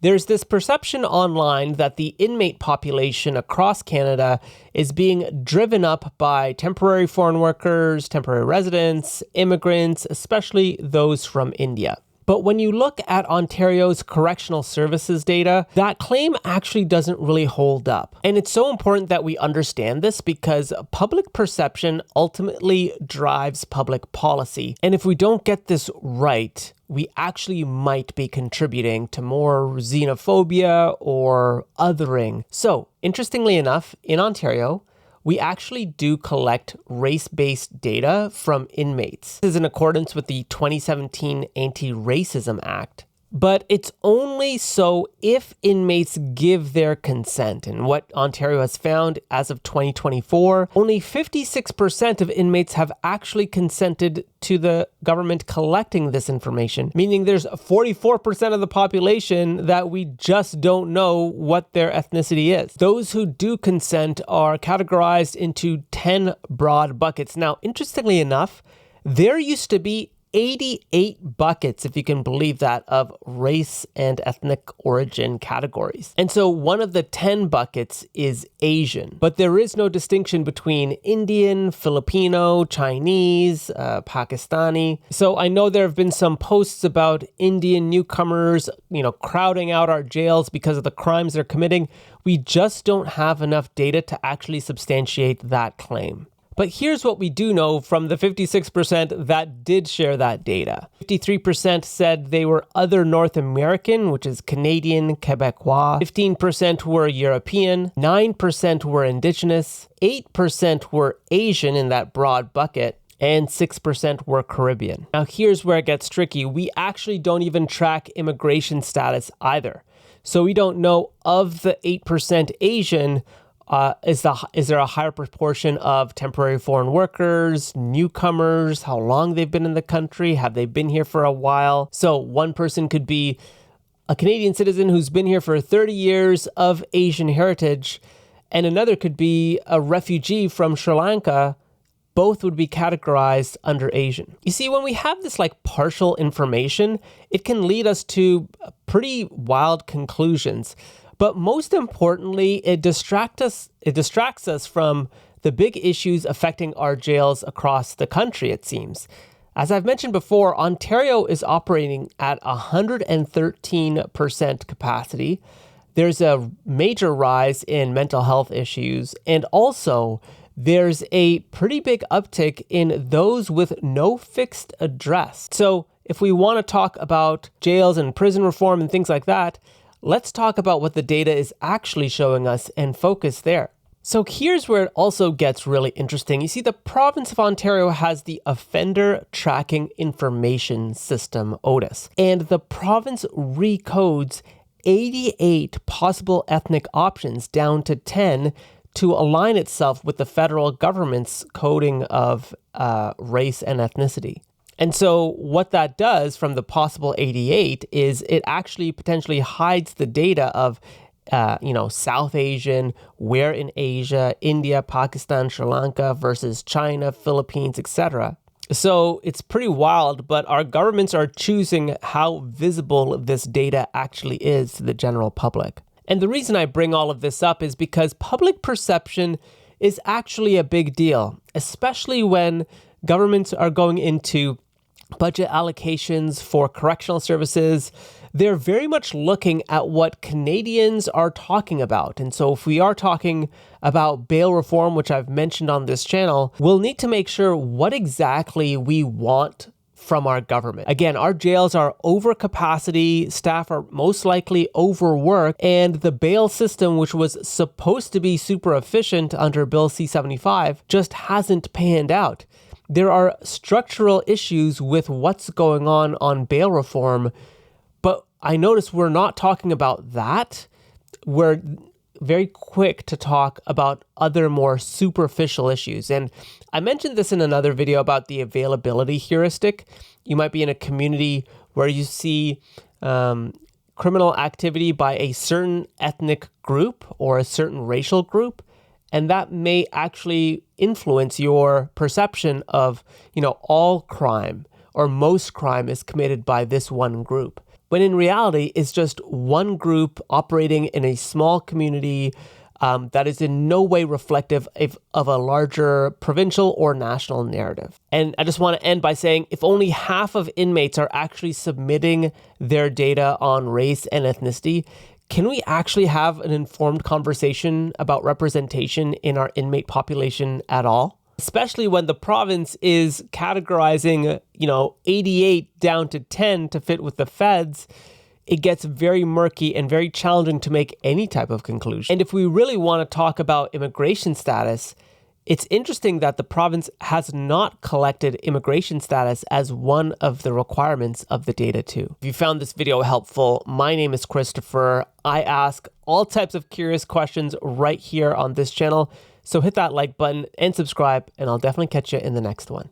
There's this perception online that the inmate population across Canada is being driven up by temporary foreign workers, temporary residents, immigrants, especially those from India. But when you look at Ontario's correctional services data, that claim actually doesn't really hold up. And it's so important that we understand this because public perception ultimately drives public policy. And if we don't get this right, we actually might be contributing to more xenophobia or othering. So, interestingly enough, in Ontario, we actually do collect race-based data from inmates. This is in accordance with the 2017 Anti-Racism Act. But it's only so if inmates give their consent. And what Ontario has found as of 2024, only 56% of inmates have actually consented to the government collecting this information, meaning there's 44% of the population that we just don't know what their ethnicity is. Those who do consent are categorized into 10 broad buckets. Now, interestingly enough, there used to be 88 buckets, if you can believe that, of race and ethnic origin categories. And so one of the 10 buckets is Asian, but there is no distinction between Indian, Filipino, Chinese, Pakistani. So I know there have been some posts about Indian newcomers, crowding out our jails because of the crimes they're committing. We just don't have enough data to actually substantiate that claim. But here's what we do know from the 56% that did share that data. 53% said they were other North American, which is Canadian, Quebecois. 15% were European. 9% were Indigenous. 8% were Asian in that broad bucket. And 6% were Caribbean. Now here's where it gets tricky. We actually don't even track immigration status either. So we don't know of the 8% Asian, is there a higher proportion of temporary foreign workers, newcomers, how long they've been in the country, have they been here for a while? So one person could be a Canadian citizen who's been here for 30 years of Asian heritage, and another could be a refugee from Sri Lanka. Both would be categorized under Asian. You see, when we have this partial information, it can lead us to pretty wild conclusions. But most importantly, it distracts us from the big issues affecting our jails across the country, it seems. As I've mentioned before, Ontario is operating at 113% capacity. There's a major rise in mental health issues, and also there's a pretty big uptick in those with no fixed address. So if we want to talk about jails and prison reform and things like that, let's talk about what the data is actually showing us and focus there. So here's where it also gets really interesting. You see, the province of Ontario has the Offender Tracking Information System, OTIS, and the province recodes 88 possible ethnic options down to 10 to align itself with the federal government's coding of race and ethnicity. And so what that does from the possible 88 is it actually potentially hides the data of, South Asian, where in Asia, India, Pakistan, Sri Lanka versus China, Philippines, etc. So it's pretty wild, but our governments are choosing how visible this data actually is to the general public. And the reason I bring all of this up is because public perception is actually a big deal, especially when governments are going into budget allocations for correctional services. They're very much looking at what Canadians are talking about. And so if we are talking about bail reform, which I've mentioned on this channel, we'll need to make sure what exactly we want from our government. Again, our jails are over capacity, staff are most likely overworked, and the bail system, which was supposed to be super efficient under Bill C-75, just hasn't panned out. There are structural issues with what's going on bail reform, but I notice we're not talking about that. We're very quick to talk about other more superficial issues. And I mentioned this in another video about the availability heuristic. You might be in a community where you see criminal activity by a certain ethnic group or a certain racial group, and that may actually influence your perception of, all crime or most crime is committed by this one group. when in reality it's just one group operating in a small community that is in no way reflective of a larger provincial or national narrative. And I just want to end by saying, if only half of inmates are actually submitting their data on race and ethnicity, can we actually have an informed conversation about representation in our inmate population at all? Especially when the province is categorizing, 88 down to 10 to fit with the feds, it gets very murky and very challenging to make any type of conclusion. And if we really want to talk about immigration status, it's interesting that the province has not collected immigration status as one of the requirements of the data too. If you found this video helpful, my name is Christopher. I ask all types of curious questions right here on this channel. So hit that like button and subscribe, and I'll definitely catch you in the next one.